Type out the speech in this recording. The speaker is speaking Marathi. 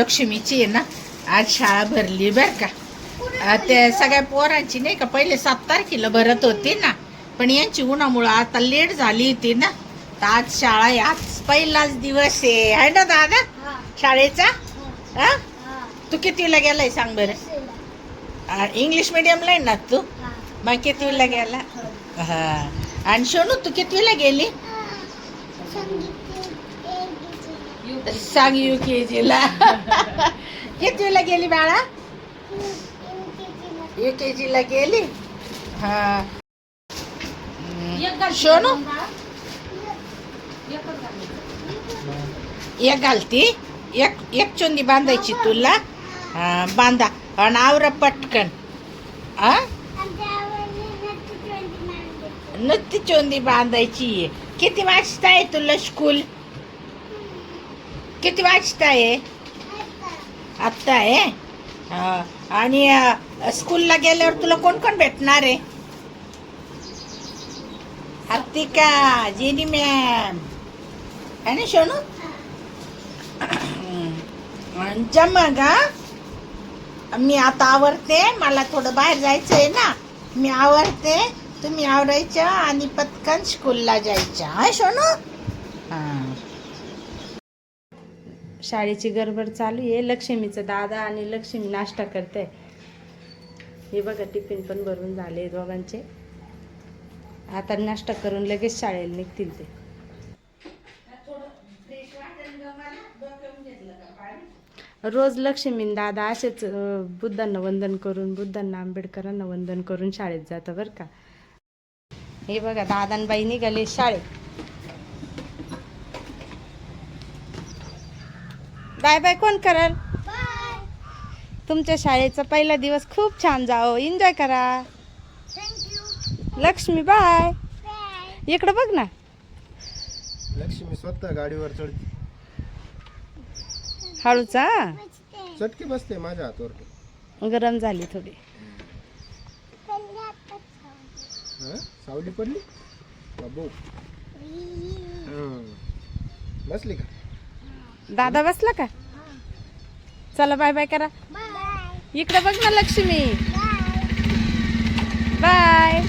लक्ष्मीची आहे ना, आज शाळा भरली बर का. ते सगळ्या पोरांची नाही का पहिले 7 तारखेला भरत होती ना, पण यांची उन्हामुळं आता लेट झाली होती ना, तर आज शाळा आहे. आज पहिलाच दिवस आहे ना दादा शाळेचा. हा, तू कितवीला गेलाय सांग बरं? इंग्लिश मिडियमला आहे ना तू? मग कितवीला गेला? हा. आणि सोनू तू कितवीला गेली? सांग UKG ला. कितवीला गेली बाळा? UKG ला गेली. हा. सोनू एक घालती, एक चोंदी बांधायची तुला. हा, बांधा आणि आवरा पटकन. हा, नुसती चोंदी बांधायची. किती वाजता आहे तुला स्कूल? किती वाजता आहे? आत्ता आहे. हा. आणि स्कूलला गेल्यावर तुला कोण कोण भेटणार आहे? हर्तिका, जेनी मॅम है ना सोनू? मग मी आता आवरते, मला थोडं बाहेर जायचं आहे ना. मी आवरते, तुम्ही आवरायच्या आणि पटकन स्कूलला जायच्या. हाय सोनू? हां. शाळेची गडबड चालू आहे. लक्ष्मीचं दादा आणि लक्ष्मी नाश्ता करते. हे बघा टिफिन पण भरून झाले दोघांचे. आता नाश्ता करून लगेच शाळेला निघतील ते. रोज लक्ष्मी दादा असेच बुद्धांना वंदन करून, बुद्धांना आंबेडकरांना वंदन करून शाळेत जातं बरं का. हे बघा दादांबाई निघाले शाळेत. बाय बाय कोण करल? तुमच्या शाळेचा पहिला दिवस खूप छान जाओ, एन्जॉय करा. लक्ष्मी बाय. इकडं बघ ना. लक्ष्मी स्वतः गाडीवर चढते. हळूचा चटकी बसते माझ्या हातावर. गरम झाली थोडी. सावली पडली बाबू. बसली का? दादा बसला का? चला बाय बाय करा. इकडे बघ ना लक्ष्मी. बाय.